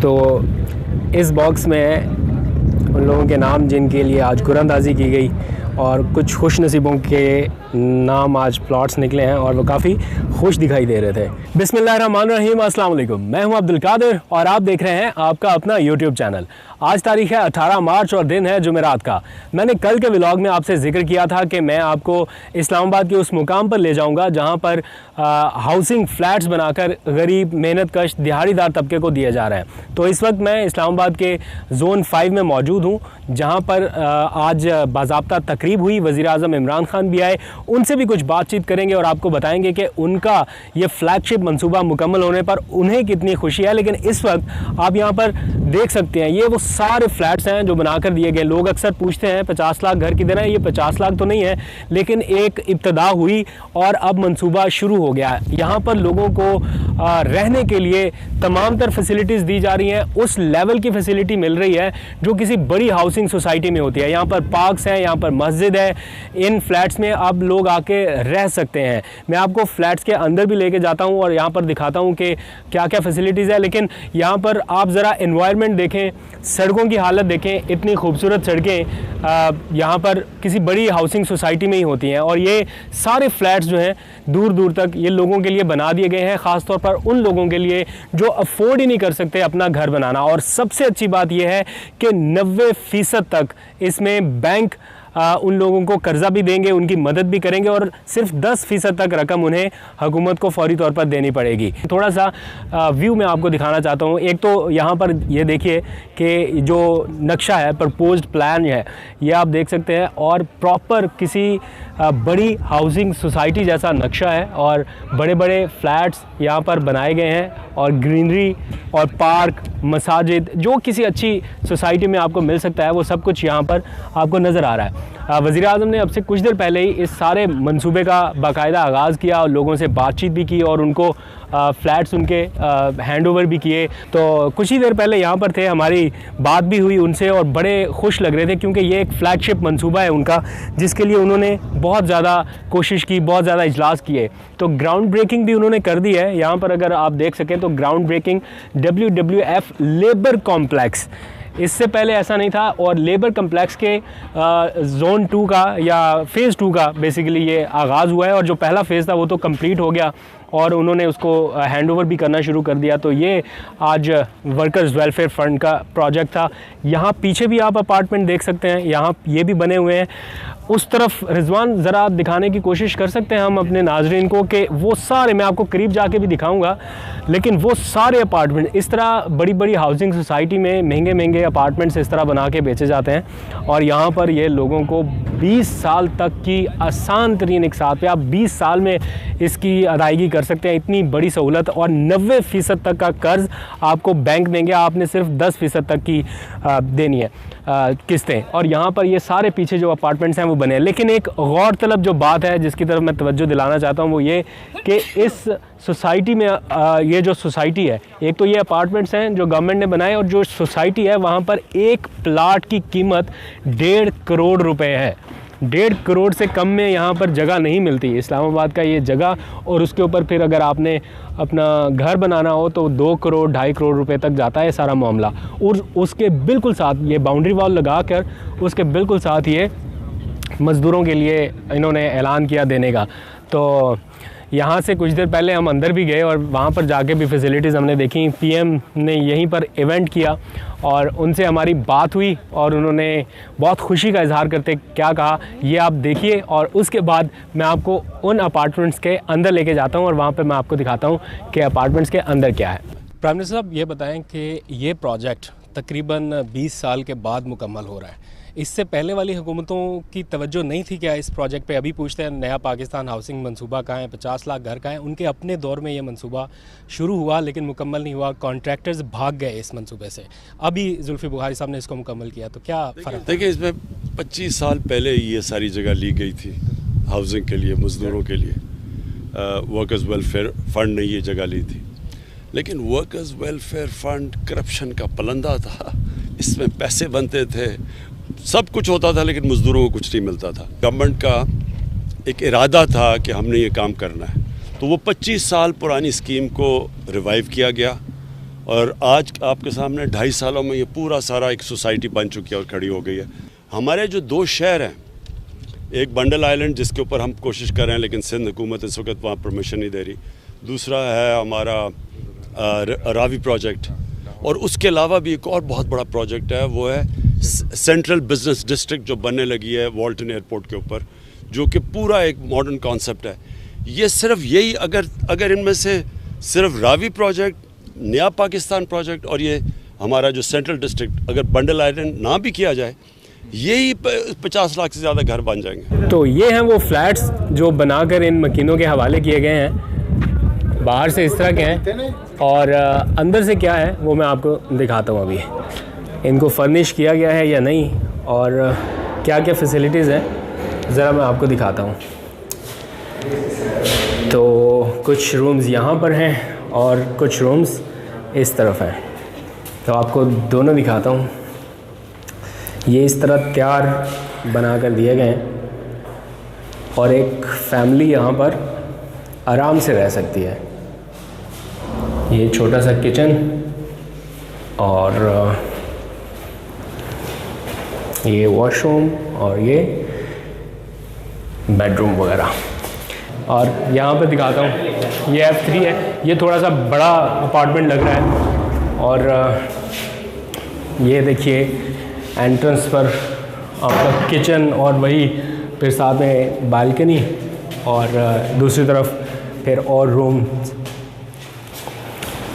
तो इस बॉक्स में उन लोगों के नाम जिनके लिए आज कुरानंदाजी की गई और कुछ खुश नसीबों के नाम आज प्लॉट्स निकले हैं और वो काफ़ी खुश दिखाई दे रहे थे। बिस्मिल्लाहिर्रहमानिर्रहीम, अस्सलाम वालेकुम। मैं हूं अब्दुल कादिर और आप देख रहे हैं आपका अपना यूट्यूब चैनल। आज तारीख है 18 मार्च और दिन है जुमेरात का। मैंने कल के व्लॉग में आपसे जिक्र किया था कि मैं आपको इस्लामाबाद के उस मुकाम पर ले जाऊंगा जहां पर हाउसिंग फ्लैट्स बनाकर गरीब मेहनतकश दिहाड़ीदार तबके को दिया जा रहा है। तो इस वक्त मैं इस्लामाबाद के ज़ोन 5 में मौजूद हूँ, जहाँ पर आज बाज़ाब्ता तकरीब हुई। वज़ीर आज़म इमरान खान भी आए, उनसे भी कुछ बातचीत करेंगे और आपको बताएंगे कि उनका ये फ्लैगशिप मंसूबा मुकम्मल होने पर उन्हें कितनी खुशी है। लेकिन इस वक्त आप यहाँ पर देख सकते हैं, ये वो सारे फ्लैट्स हैं जो बनाकर दिए गए। लोग अक्सर पूछते हैं 50 लाख घर किधर है। ये 50 लाख तो नहीं है, लेकिन एक इब्तदा हुई और अब मंसूबा शुरू हो गया है। यहाँ पर लोगों को रहने के लिए तमाम तर फैसिलिटीज़ दी जा रही हैं। उस लेवल की फैसिलिटी मिल रही है जो किसी बड़ी हाउसिंग सोसाइटी में होती है। यहाँ पर पार्क्स हैं, यहाँ पर मस्जिद है। इन फ्लैट्स में अब लोग आके रह सकते हैं। मैं आपको फ्लैट्स के अंदर भी लेके जाता हूँ और यहाँ पर दिखाता हूँ कि क्या क्या फैसिलिटीज़ है। लेकिन यहाँ पर आप ज़रा एनवायरनमेंट देखें, सड़कों की हालत देखें। इतनी खूबसूरत सड़कें यहाँ पर किसी बड़ी हाउसिंग सोसाइटी में ही होती हैं। और ये सारे फ्लैट्स जो हैं दूर दूर तक ये लोगों के लिए बना दिए गए हैं, ख़ास तौर पर उन लोगों के लिए जो अफोर्ड ही नहीं कर सकते अपना घर बनाना। और सबसे अच्छी बात यह है कि 90% तक इसमें बैंक उन लोगों को कर्जा भी देंगे, उनकी मदद भी करेंगे और सिर्फ 10% तक रकम उन्हें हुकूमत को फौरी तौर पर देनी पड़ेगी। थोड़ा सा व्यू मैं आपको दिखाना चाहता हूँ। एक तो यहाँ पर ये देखिए कि जो नक्शा है, प्रपोज्ड प्लान है, ये आप देख सकते हैं और प्रॉपर किसी बड़ी हाउसिंग सोसाइटी जैसा नक्शा है और बड़े बड़े फ्लैट्स यहाँ पर बनाए गए हैं और ग्रीनरी और पार्क, मसाजिद जो किसी अच्छी सोसाइटी में आपको मिल सकता है, वो सब कुछ यहाँ पर आपको नज़र आ रहा है। वज़ीर आज़म ने अब से कुछ देर पहले ही इस सारे मंसूबे का बाकायदा आगाज़ किया और लोगों से बातचीत भी की और उनको फ्लैट्स उनके हैंड ओवर भी किए। तो कुछ ही देर पहले यहाँ पर थे, हमारी बात भी हुई उनसे और बड़े खुश लग रहे थे क्योंकि ये एक फ्लैगशिप मंसूबा है उनका, जिसके लिए उन्होंने बहुत ज़्यादा कोशिश की, बहुत ज़्यादा इजलास किए। तो ग्राउंड ब्रेकिंग भी उन्होंने कर दी है। यहाँ पर अगर आप देख सकें तो ground breaking WWF labour complex, इससे पहले ऐसा नहीं था। और लेबर कम्प्लेक्स के ज़ोन 2 का या फ़ेज़ 2 का बेसिकली ये आगाज़ हुआ है और जो पहला फ़ेज़ था वो तो कंप्लीट हो गया और उन्होंने उसको हैंड ओवर भी करना शुरू कर दिया। तो ये आज वर्कर्स वेलफेयर फ़ंड का प्रोजेक्ट था। यहाँ पीछे भी आप अपार्टमेंट देख सकते हैं, यहाँ ये भी बने हुए हैं। उस तरफ रिजवान ज़रा दिखाने की कोशिश कर सकते हैं हम अपने नाजरीन को कि वो सारे, मैं आपको करीब जाके भी दिखाऊंगा, लेकिन वो सारे अपार्टमेंट इस तरह बड़ी बड़ी हाउसिंग सोसाइटी में महंगे महंगे अपार्टमेंट्स इस तरह बना के बेचे जाते हैं। और यहाँ पर ये लोगों को 20 साल तक की आसान तरीन इकसात पे आप 20 साल में इसकी अदायगी कर सकते हैं। इतनी बड़ी सहूलत और 90% तक का कर्ज़ आपको बैंक देंगे, आपने सिर्फ 10% तक की देनी है किस्तें। और यहाँ पर ये सारे पीछे जो अपार्टमेंट्स हैं वो बने हैं। लेकिन एक गौरतलब जो बात है जिसकी तरफ मैं तवज्जो दिलाना चाहता हूँ वो ये कि इस सोसाइटी में ये जो सोसाइटी है, एक तो ये अपार्टमेंट्स हैं जो गवर्नमेंट ने बनाए और जो सोसाइटी है वहाँ पर एक प्लाट की कीमत 1.5 करोड़ रुपए है। 1.5 करोड़ से कम में यहाँ पर जगह नहीं मिलती। इस्लामाबाद का ये जगह और उसके ऊपर फिर अगर आपने अपना घर बनाना हो तो 2 करोड़ 2.5 करोड़ रुपए तक जाता है सारा मामला। और उसके बिल्कुल साथ ये बाउंड्री वॉल लगा कर उसके बिल्कुल साथ ये मज़दूरों के लिए इन्होंने ऐलान किया देने का। तो यहाँ से कुछ देर पहले हम अंदर भी गए और वहाँ पर जाके भी फैसिलिटीज़ हमने देखी। PM ने यहीं पर इवेंट किया और उनसे हमारी बात हुई और उन्होंने बहुत खुशी का इजहार करते क्या कहा ये आप देखिए। और उसके बाद मैं आपको उन अपार्टमेंट्स के अंदर लेके जाता हूँ और वहाँ पर मैं आपको दिखाता हूँ कि अपार्टमेंट्स के अंदर क्या है। प्राइम मिनिस्टर साहब, ये बताएँ कि ये प्रोजेक्ट तकरीबन 20 साल के बाद मुकम्मल हो रहा है। इससे पहले वाली हुकूमतों की तवज्जो नहीं थी क्या इस प्रोजेक्ट पे? अभी पूछते हैं नया पाकिस्तान हाउसिंग मंसूबा कहाँ है, 50 लाख घर कहाँ है? उनके अपने दौर में ये मंसूबा शुरू हुआ लेकिन मुकम्मल नहीं हुआ, कॉन्ट्रैक्टर्स भाग गए इस मंसूबे से। अभी जुल्फी बुखारी साहब ने इसको मुकम्मल किया, तो क्या फ़र्क? देखिए, इसमें 25 साल पहले ये सारी जगह ली गई थी हाउसिंग के लिए, मज़दूरों के लिए। वर्कर्स वेलफेयर फ़ंड ने ये जगह ली थी, लेकिन वर्कर्स वेलफेयर फ़ंड करप्शन का पलंदा था। इसमें पैसे बनते थे, सब कुछ होता था, लेकिन मज़दूरों को कुछ नहीं मिलता था। गवर्नमेंट का एक इरादा था कि हमने ये काम करना है, तो वो 25 साल पुरानी स्कीम को रिवाइव किया गया और आज आपके सामने 2.5 सालों में ये पूरा सारा एक सोसाइटी बन चुकी है और खड़ी हो गई है। हमारे जो 2 शहर हैं, एक बंडल आइलैंड जिसके ऊपर हम कोशिश कर रहे हैं लेकिन सिंध हुकूमत इस वक्त वहाँ परमिशन नहीं दे रही, दूसरा है हमारा रावी प्रोजेक्ट, और उसके अलावा भी एक और बहुत बड़ा प्रोजेक्ट है, वो है सेंट्रल बिजनेस डिस्ट्रिक्ट जो बनने लगी है वॉल्टन एयरपोर्ट के ऊपर, जो कि पूरा एक मॉडर्न कॉन्सेप्ट है। ये सिर्फ यही अगर इनमें से सिर्फ रावी प्रोजेक्ट, नया पाकिस्तान प्रोजेक्ट और ये हमारा जो सेंट्रल डिस्ट्रिक्ट, अगर बंडल आइलैंड ना भी किया जाए, यही 50 लाख से ज़्यादा घर बन जाएंगे। तो ये हैं वो फ्लैट्स जो बनाकर इन मकीनों के हवाले किए गए हैं। बाहर से इस तरह के हैं और अंदर से क्या है वो मैं आपको दिखाता हूँ। अभी इनको फर्निश किया गया है या नहीं और क्या क्या फैसिलिटीज़ हैं ज़रा मैं आपको दिखाता हूँ। तो कुछ रूम्स यहाँ पर हैं और कुछ रूम्स इस तरफ हैं, तो आपको दोनों दिखाता हूँ। ये इस तरह तैयार बना कर दिए गए हैं और एक फैमिली यहाँ पर आराम से रह सकती है। ये छोटा सा किचन और ये वॉशरूम और ये बेडरूम वगैरह। और यहाँ पे दिखाता हूँ, ये F3 है। ये थोड़ा सा बड़ा अपार्टमेंट लग रहा है और ये देखिए एंट्रेंस पर आपका किचन और वही फिर साथ में बालकनी और दूसरी तरफ फिर और रूम,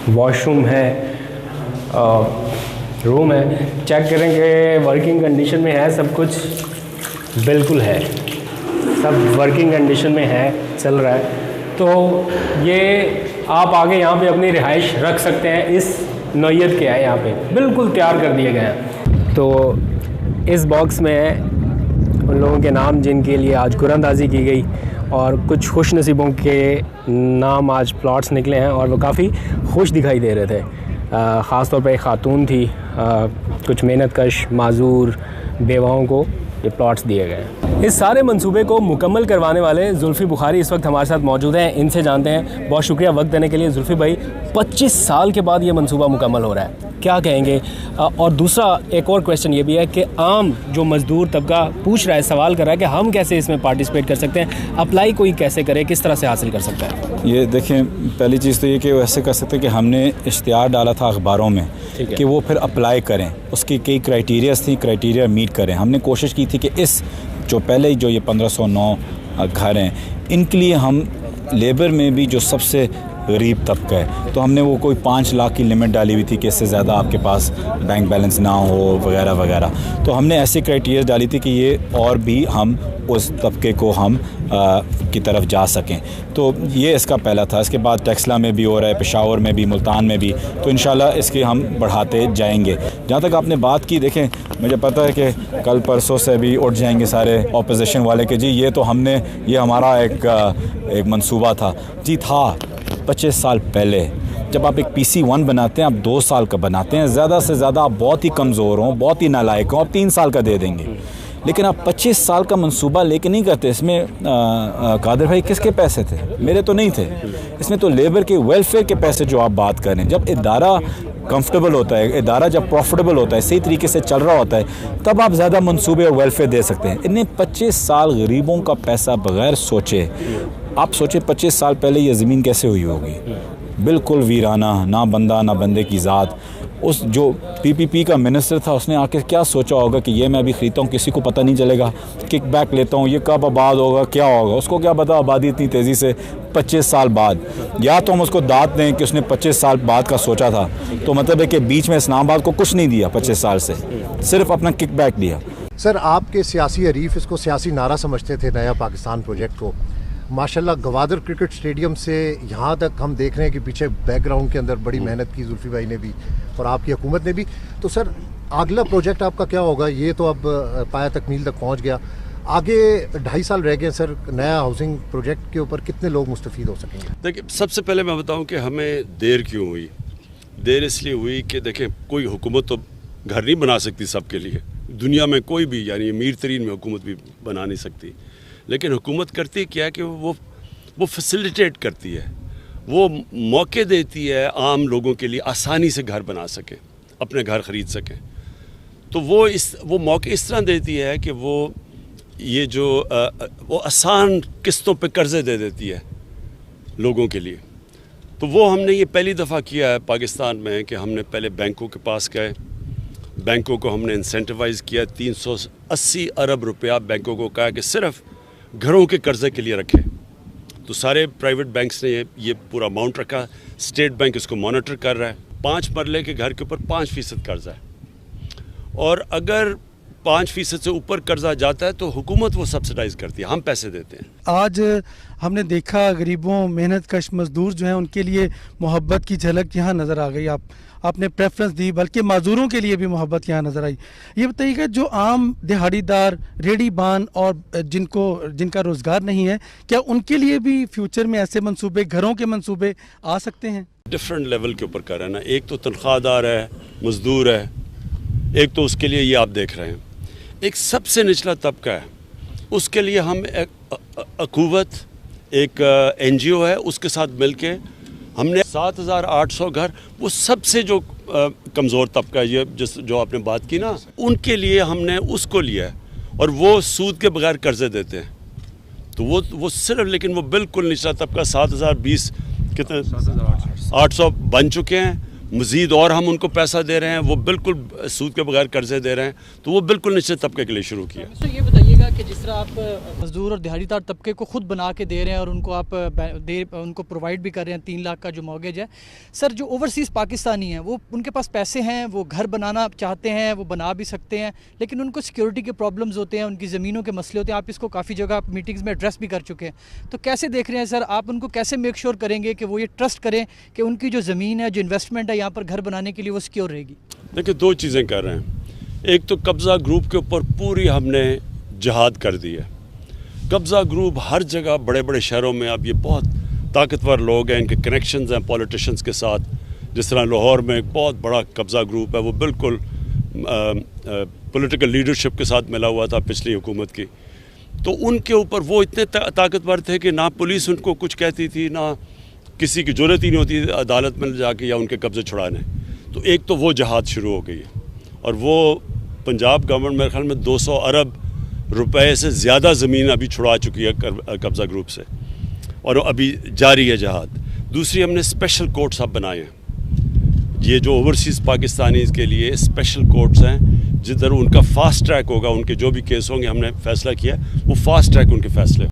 वॉशरूम है, रूम है। चेक करेंगे वर्किंग कंडीशन में है, सब कुछ बिल्कुल है, सब वर्किंग कंडीशन में है, चल रहा है। तो ये आप आगे यहाँ पे अपनी रिहाइश रख सकते हैं। इस नौयत के है, यहाँ पे बिल्कुल तैयार कर दिए गए हैं। तो इस बॉक्स में उन लोगों के नाम जिनके लिए आज कुरानंदाज़ी की गई और कुछ खुश नसीबों के नाम आज प्लॉट्स निकले हैं और वो काफ़ी खुश दिखाई दे रहे थे। ख़ास तौर पे एक ख़ातून थी, कुछ मेहनत कश माजूर बेवाओं को ये प्लॉट्स दिए गए। इस सारे मंसूबे को मुकम्मल करवाने वाले जुल्फ़ी बुखारी इस वक्त हमारे साथ मौजूद हैं। इनसे जानते हैं। बहुत शुक्रिया वक्त देने के लिए जुल्फ़ी भाई। 25 साल के बाद ये मंसूबा मुकम्मल हो रहा है, क्या कहेंगे? और दूसरा एक और क्वेश्चन ये भी है कि आम जो मज़दूर तबका पूछ रहा है, सवाल कर रहा है कि हम कैसे इसमें पार्टिसिपेट कर सकते हैं, अप्लाई कोई कैसे करे, किस तरह से हासिल कर सकता है? ये देखें, पहली चीज़ तो ये कि वो ऐसे कर सकते हैं कि हमने इश्तिहार डाला था अखबारों में कि वो फिर अप्लाई करें, उसकी कई क्राइटेरियाज थी, क्राइटेरिया मीट करें। हमने कोशिश की थी कि इस जो पहले जो ये 1509 घर हैं, इनके लिए हम लेबर में भी जो सबसे गरीब तबका है, तो हमने वो कोई 5 लाख की लिमिट डाली हुई थी कि इससे ज़्यादा आपके पास बैंक बैलेंस ना हो वगैरह वगैरह। तो हमने ऐसे क्राइटेरिया डाली थी कि ये और भी हम उस तबके को हम की तरफ जा सकें। तो ये इसका पहला था। इसके बाद टेक्सला में भी हो रहा है, पेशावर में भी, मुल्तान में भी, तो इंशाल्लाह इसके हम बढ़ाते जाएंगे। जहाँ तक आपने बात की, देखें मुझे पता है कि कल परसों से भी उठ जाएंगे सारे ऑपोजिशन वाले कि जी ये तो हमने, ये हमारा एक मंसूबा था। जी था 25 साल पहले। जब आप एक PC1 बनाते हैं, आप 2 साल का बनाते हैं, ज़्यादा से ज़्यादा आप बहुत ही कमज़ोर हों, बहुत ही नालायक हों, आप 3 साल का दे देंगे। लेकिन आप 25 साल का मंसूबा लेके नहीं करते। इसमें कादिर भाई किसके पैसे थे? मेरे तो नहीं थे। इसमें तो लेबर के वेलफेयर के पैसे जो आप बात करें, जब इदारा कंफर्टेबल होता है, इदारा जब प्रॉफिटेबल होता है, सही तरीके से चल रहा होता है, तब आप ज़्यादा मंसूबे और वेलफेयर दे सकते हैं। इन्हें 25 साल गरीबों का पैसा बगैर सोचे, आप सोचे 25 साल पहले ये ज़मीन कैसे हुई होगी? बिल्कुल वीराना, ना बंदा ना बंदे की ज़ात। उस जो PPP का मिनिस्टर था, उसने आके क्या सोचा होगा कि ये मैं अभी ख़रीदता हूँ, किसी को पता नहीं चलेगा, किक बैक लेता हूँ, ये कब आबाद होगा, क्या होगा, उसको क्या पता आबादी इतनी तेज़ी से 25 साल बाद। या तो हम उसको दाद दें कि उसने 25 साल बाद का सोचा था, तो मतलब है कि बीच में इस्लामाबाद को कुछ नहीं दिया 25 साल से, सिर्फ अपना किक बैक दिया। सर, आपके सियासी हरीफ इसको सियासी नारा समझते थे, नया पाकिस्तान प्रोजेक्ट को। माशाल्लाह गवादर क्रिकेट स्टेडियम से यहाँ तक हम देख रहे हैं कि पीछे बैकग्राउंड के अंदर बड़ी मेहनत की जुल्फी भाई ने भी और आपकी हुकूमत ने भी। तो सर, अगला प्रोजेक्ट आपका क्या होगा? ये तो अब पाया तकमील तक पहुँच गया, आगे 2.5 साल रह गए सर, नया हाउसिंग प्रोजेक्ट के ऊपर कितने लोग मुस्तफ़ीद हो सकेंगे? देखिए, सबसे पहले मैं बताऊँ कि हमें देर क्यों हुई। देर इसलिए हुई कि देखें, कोई हुकूमत तो घर नहीं बना सकती सबके लिए, दुनिया में कोई भी, यानी अमीर तरीन में हुकूमत भी बना नहीं सकती। लेकिन हुकूमत करती क्या है कि वो फैसिलिटेट करती है, वो मौके देती है आम लोगों के लिए आसानी से घर बना सकें, अपने घर ख़रीद सकें। तो वो मौके इस तरह देती है कि वो ये जो वो आसान किस्तों पे कर्ज़े दे देती है लोगों के लिए। तो वो हमने ये पहली दफ़ा किया है पाकिस्तान में कि हमने पहले बैंकों के पास गए, बैंकों को हमने इंसेंटिवाइज़ किया, 380 अरब रुपया बैंकों को कहा कि सिर्फ घरों के कर्ज़े के लिए रखें। तो सारे प्राइवेट बैंक्स ने ये पूरा अमाउंट रखा। स्टेट बैंक इसको मॉनिटर कर रहा है। 5 मरले के घर के ऊपर 5% कर्जा है, और अगर 5% से ऊपर कर्जा जाता है तो हुकूमत वो सब्सिडाइज करती है, हम पैसे देते हैं। आज हमने देखा गरीबों मेहनत कश मजदूर जो हैं उनके लिए मोहब्बत की झलक यहाँ नज़र आ गई। आपने प्रेफरेंस दी, बल्कि माजूरों के लिए भी मोहब्बत यहाँ नज़र आई। ये बताइएगा, जो आम दिहाड़ीदार, रेहड़ीबान और जिनका रोज़गार नहीं है, क्या उनके लिए भी फ्यूचर में ऐसे मंसूबे, घरों के मंसूबे आ सकते हैं? डिफरेंट लेवल के ऊपर कर रहे हैं ना। एक तो तनख्वाहदार है, मजदूर है, एक तो उसके लिए ये आप देख रहे हैं। एक सबसे निचला तबका है, उसके लिए हम अकूवत एक NGO है, उसके साथ मिलके हमने 7,800 घर, वो सबसे जो कमज़ोर तबका ये जो आपने बात की ना, उनके लिए हमने उसको लिया है, और वो सूद के बगैर कर्जे देते हैं। तो वो सिर्फ, लेकिन वो बिल्कुल निचला तबका 7,020 कितने 800 बन चुके हैं। मज़ीद और हम उनको पैसा दे रहे हैं, वो बिल्कुल सूद के बगैर कर्जे दे रहे हैं। तो वो बिल्कुल निचले तबके के लिए शुरू किया। तो ये बताइएगा कि जिस तरह आप मजदूर और दिहाड़ीदार तबके को खुद बना के दे रहे हैं और उनको आप उनको प्रोवाइड भी कर रहे हैं 3 लाख का जो मॉर्गेज है, सर जो ओवरसीज़ पाकिस्तानी हैं वो उनके पास पैसे हैं, वो घर बनाना चाहते हैं, वो बना भी सकते हैं, लेकिन उनको सिक्योरिटी के प्रॉब्लम्स होते हैं, उनकी ज़मीनों के मसले होते हैं। आप इसको काफ़ी जगह मीटिंग्स में एड्रेस भी कर चुके हैं। तो कैसे देख रहे हैं सर, आप उनको कैसे मेक श्योर करेंगे कि वो ये ट्रस्ट करें कि उनकी जो ज़मीन है, जो इन्वेस्टमेंट है यहाँ पर घर बनाने के लिए, वो सिक्योर रहेगी? देखिए, 2 चीज़ें कर रहे हैं। एक तो कब्ज़ा ग्रुप के ऊपर पूरी हमने जहाद कर दी है। कब्ज़ा ग्रुप हर जगह, बड़े बड़े शहरों में अब ये बहुत ताकतवर लोग हैं, इनके कनेक्शंस हैं पॉलिटिशियंस के साथ। जिस तरह लाहौर में एक बहुत बड़ा कब्ज़ा ग्रुप है, वो बिल्कुल पॉलिटिकल लीडरशिप के साथ मिला हुआ था पिछली हुकूमत की। तो उनके ऊपर वो इतने ताकतवर थे कि ना पुलिस उनको कुछ कहती थी, ना किसी की ज़रूरत ही नहीं होती अदालत में जाके या उनके कब्ज़े छुड़ाने। तो एक तो वो जहाद शुरू हो गई है, और वो पंजाब गवर्नमेंट मेरे ख्याल में 200 अरब रुपए से ज़्यादा ज़मीन अभी छुड़ा चुकी है कब्ज़ा ग्रुप से, और अभी जारी है जहाद। दूसरी, हमने स्पेशल कोर्ट्स अब बनाए हैं। ये जो ओवरसीज़ पाकिस्तानीज़ के लिए स्पेशल कोर्ट्स हैं, जिधर उनका फास्ट ट्रैक होगा, उनके जो भी केस होंगे, हमने फैसला किया वो फास्ट ट्रैक उनके फैसले